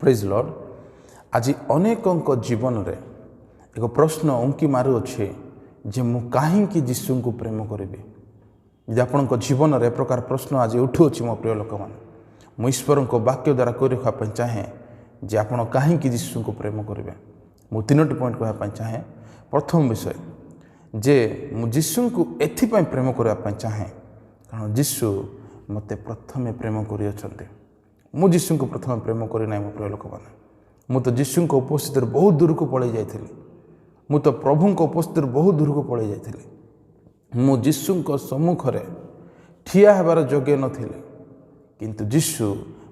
Praise Lord. आज अनेक जीवन रे एक प्रश्न उंकी मारुअछि जे मु काहींकि यीशु को प्रेम करी। यदि आपण जीवन में प्रकार प्रश्न आज उठुअछि मो प्रिय लोक मान, मु ईश्वर को वाक्य द्वारा कही रखा चाहे जे आपण काहींकि यीशु को प्रेम करेंगे। मु तीनोटी पॉइंट कहना चाहे। प्रथम विषय जे मु यीशु को एथिपाई प्रेम करने चाहे कारण यीशु मते प्रथमे प्रेम कर। मु यीशु को प्रथम प्रेम करना मो प्रिय लोक मैंने, मु तो यीशु को उपस्थित बहुत दूर को पलि जाइली। मु तो प्रभु को उपस्थित बहुत दूर को पलि जाइली। मु यीशु को सम्मुख रे ठिया हेबार योग्य नथिली, किंतु यीशु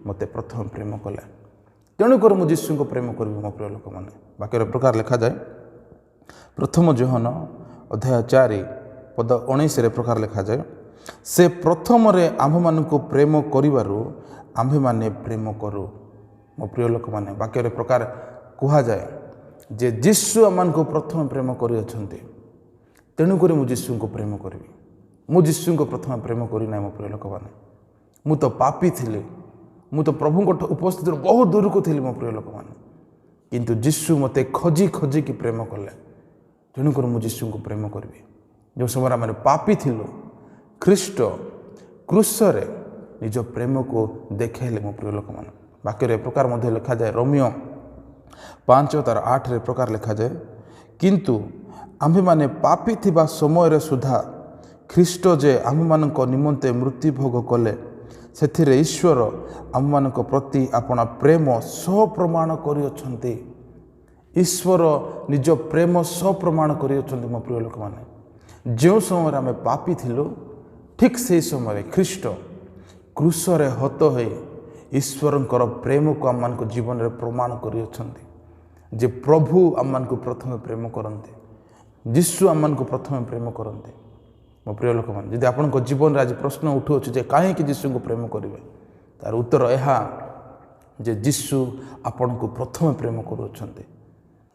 मते प्रथम प्रेम कले। तेणुकर मु यीशु को प्रेम करी मो प्रिय लोक मैंने। वाक्यर प्रकार लिखा जाए प्रथम जोहन अध्याय 4 पद 19 रे प्रकार लिखा जाए, से प्रथम रे आम्भ मानकु प्रेम करिवारु आम्भे माने प्रेम करू। मो प्रिय लोक मैंने वाक्यर प्रकार कहा जाए जे यीशु आम को प्रथम प्रेम कर। तेणुक मु यीशु को प्रेम करी। मु यीशु को प्रथम प्रेम करना मो प्रिय लोक मैंने। मु तो पापी थी, मु तो प्रभु उपस्थित बहुत दूर को थी मो प्रिय लोक मैंने, किंतु यीशु मते खोजी खोजी की प्रेम कले। तेणुक मु यीशु को प्रेम करी। जो समय आम पापी थिलु, ख्रीष्ट क्रूसरे निज प्रेम को देखले मो प्रिय लोक मैंने। वाक्य प्रकार मध्य लिखा जाए रोमियो 5:8 रे प्रकार लिखा जाए, किंतु आम्भे माने पापी थिबा समय रे सुधा ख्रीष्ट जे आम मानक निमंते मृत्यु भोग कले, सेथिरे ईश्वर आम मानक प्रति अपना प्रेम सप्रमाण करियछन्ति। ईश्वर निज प्रेम सप्रमाण करियछन्ति मो प्रिय लोक माने। जो समय आम पापी थिलु, ठीक से समय ख्रीष्ट क्रूसरे हत होई ईश्वरंकर प्रेम को आम मानक जीवन रे प्रमाण करियछन्ति जे प्रभु आम को प्रथम प्रेम करते। यीशु आम को प्रथम प्रेम करते। मो प्रिय लोक मैंने, यदि आपण जीवन में आज प्रश्न उठुअछि जे काहेकि यीशु को प्रेम करेंगे, तार उत्तर यह जे यीशु आपण को प्रथम प्रेम करुछन्ति।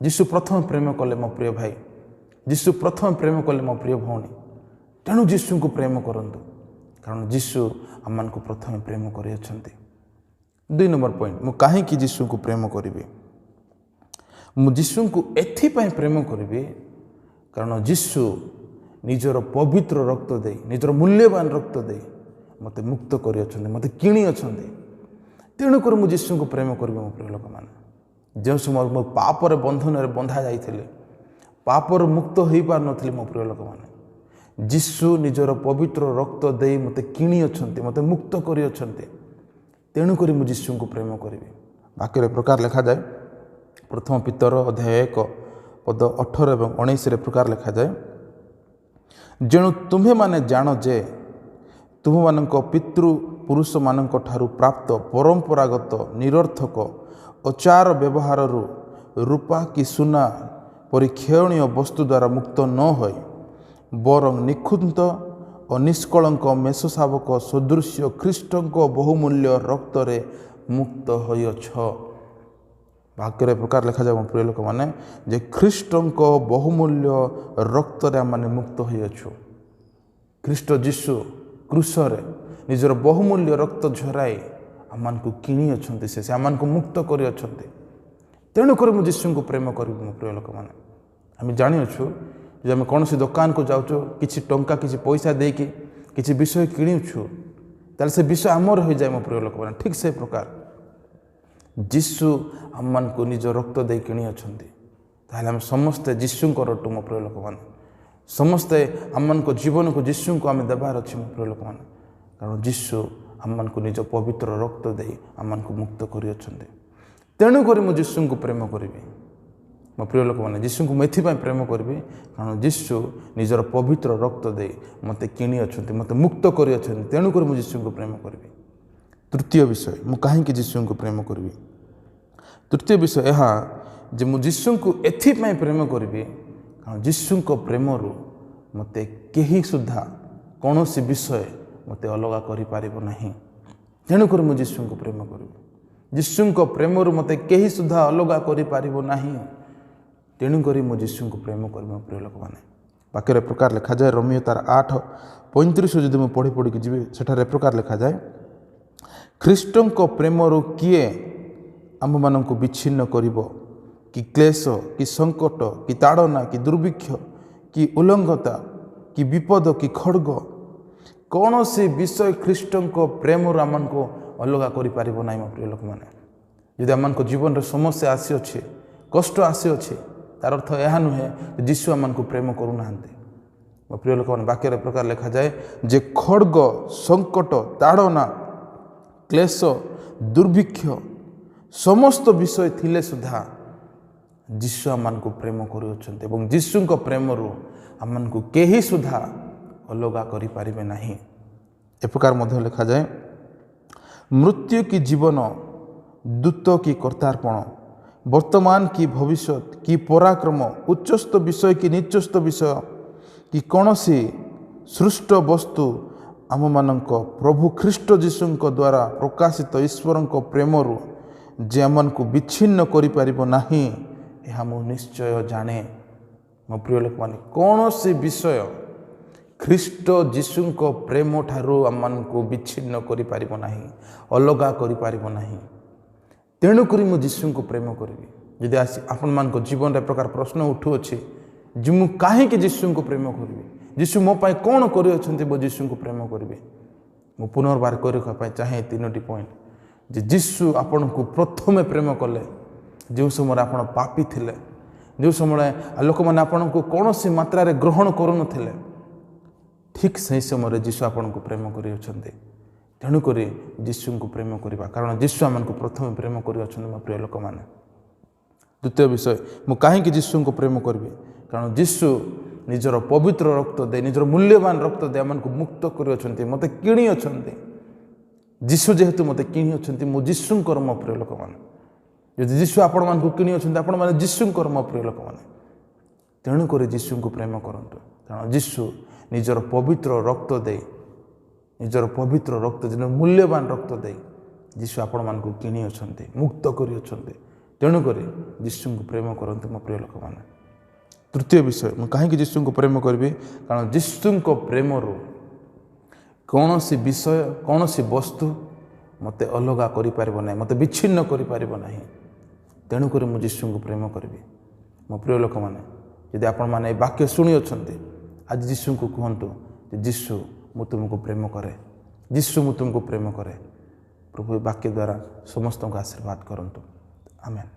यीशु प्रथम प्रेम कले मो प्रिय भाई, यीशु प्रथम प्रेम कले मो प्रिय भौणी। तेणु यीशु को प्रेम करंतु कारण यीशु आम को प्रथम प्रेम करियछन्ति। 2 नंबर पॉइंट, मु काहेकि यीशु को प्रेम करिवे। मु यीशु को एथिपाई प्रेम करी कारण यीशु निजर पवित्र रक्त दे, निजर मूल्यवान रक्त दे मते मुक्त करियछन्ति, मते किणी अछन्ति। तेणुक मु यीशु को प्रेम करी मो प्रिय लोक मैंने। जो समय मो पापर बंधन रे बंधा जाइथिले, पापर मुक्त होई पार नथिले मो प्रिय लोक मैंने, यीशु निजर पवित्र रक्त दे मते किणी अछन्ति, मते मुक्त करियछन्ति। तेणुक मु यीशु को प्रेम करी। वाक्य प्रकार लिखा जाए प्रथम पितर अध्याय 1 पद 18 एवं 19 रे प्रकार लिखा जाए, जेणु तुम्हे माने जान जे तुम मानक पितृ पुरुष मानक ठारू प्राप्त परंपरागत निरर्थक आचार व्यवहार रूपा कि सुना परि क्षयणीय वस्तु द्वारा मुक्त न होय, बरं निखुंत और निष्कलंक मेष शावक सदृश्य ख्रीष्टक बहुमूल्य रक्तरे मुक्त होइछ। वाक्य प्रकार लिखा जाए प्रिय लोक मैंने जे ख्रीष्टक बहुमूल्य रक्तरे आम मुक्त होइछु। ख्रीष्ट यीशु क्रूसरे निजर बहुमूल्य रक्त झराई आम को किणी अछन्ति, से आम को मुक्त करि अछन्ति। तेणुक मु यीशु को प्रेम करी मो प्रिय लोक मैंने। आम जानिछु जे आम कौन दुकान को जाऊँ किसी टंका किसी पैसा देकी किसी विषय किणुछु, ताले से विषय आमर हो जाए मो प्रिय लोक मैंने। ठीक से प्रकार यीशु आम को निज रक्त दे किणी अछन्ति, ताले आम समस्ते यीशु को रटू मो प्रिय लोक मैंने। समस्ते आम को जीवन को यीशु को आम देवार अच्छे मो प्रिय लोक मैंने, कारण यीशु आम को निज पवित्र रक्त दे आम को मुक्त करि अछन्ति। तेणुक मु यीशु को प्रेम करी मो प्रिय लोक मैंने। यीशु को एथिपाई प्रेम करी कारण यीशु निजर पवित्र रक्त दे मते किणी अछन्ति, मते मुक्त करि अछन्ति। तेणुक मु यीशु को प्रेम करी। तृतीय विषय, मु काहेकि यीशु को प्रेम करी। तृतीय विषय यह जे मु यीशु को एथिपाई प्रेम करी कारण यीशु को प्रेमरू मते केही सुधा कौनसी विषय मते अलग करि पारिबो नाही। तेणुक मु यीशु को प्रेम करी। यीशु को प्रेमरू मते केही सुधा अलग करि पारिबो नाही। तेणुक मु यीशु को प्रेम करी मो प्रिय लोक मैंने। वाक्य प्रकार लिखा जाए रोमियो 8:35 जदि मुझे पढ़ी पढ़ी जी सेठारे प्रकार लिखा जाए, ख्रीष्टों प्रेमरू किए आमମାନଙ୍କୁ ବିଚ୍ଛିନ୍ନ କରିବ कि क्लेश कि संकट कि ताड़ना कि दुर्भिक्ष कि उल्लंघता कि विपद कि खड्ग कौन से विषय ख्रीष्ट प्रेम आम को अलग कर मो प्रिय लोक मैंने यदि आम जीवन में समस्या आसी अच्छे कष्ट आसी अच्छे तार अर्थ यह नुहे जीशु आम को प्रेम करूना मो प्रिय लोक मैंने वाक्य प्रकार लिखा जाए जे खड्ग संकट ताड़ना क्लेश दुर्भिक्ष समस्त विषय थिले सुधा जीशु आम को प्रेम कर जीशु प्रेम आम को कहीं सुधा अलग करें ना ए प्रकार लिखा जाए मृत्यु की जीवन दूत की कर्तार्पण वर्तमान की भविष्य की पराक्रम उच्चस्त विषय की नीचस्त विषय कि कौन सी सृष्ट वस्तु आम मान प्रभु ख्रीष्ट जीशु द्वारा प्रकाशित ईश्वर प्रेम जे आम को विच्छिन्न करें यह मु निश्चय जाने मो प्रिय लोक मैंने कौन सी विषय ख्रीष्ट जीशु प्रेम ठारू आम को विच्छिन्न करें अलग करें तेणुक मु जीशु को प्रेम करी जदि आपण मान जीवन में प्रकार प्रश्न उठुअछि जे मु कहीं जीशु को प्रेम करी जीशु मो पाई कौन कर मो जीशु को प्रेम करी मु पुनर्बार करने चाहे 3टी पॉइंट जे जीशु आपण को प्रथम प्रेम कले जो समय आप पापी थिले जो समय लोक मैंने आपन को कौन सी मात्रा रे ग्रहण करूँ ठीक से समय जीशु आपन को प्रेम कर तेणुक जीशु को प्रेम करवा कारण जीशु आम को प्रथम प्रेम कर मो प्रिय लोक मैंने द्वितीय विषय मु कहीं जीशु को प्रेम करी कारण जीशु निजर पवित्र रक्त दे निजर मूल्यवान रक्त दे आम को मुक्त कर मत किणी अच्छा जीशु जेहेतु मत किणी अच्छा मु जीशुंकर मो प्रिय लोक मैंने यदि जीशु आपण मान को किणी अच्छा आपण मैंने जीशुंकर मो प्रिय लोक मैंने तेणुक जीशु को प्रेम करूँ कारण जीशु निजर पवित्र रक्त दे निजर पवित्र रक्त जिन मूल्यवान रक्त दे जीशु आपण मान को किणी अच्छा मुक्त कर तेणुक जीशु को प्रेम करते मो प्रिय लोक मैंने तृतीय विषय मैं कहीं जीशु को प्रेम करी कारण जीशु प्रेम कौन सी विषय कौन सी वस्तु मत अलग करें मत विच्छिन्न करें तेणुक मु जीशु को प्रेम करी मो प्रिय लोक मैंने यदि आपण मैंने वाक्य शुणी अच्छा आज जीशु को कहतु जीशु मु तुमको प्रेम करे जीशु मु तुमको प्रेम करे प्रभु वाक्य द्वारा समस्त को आशीर्वाद करंतु आमेन।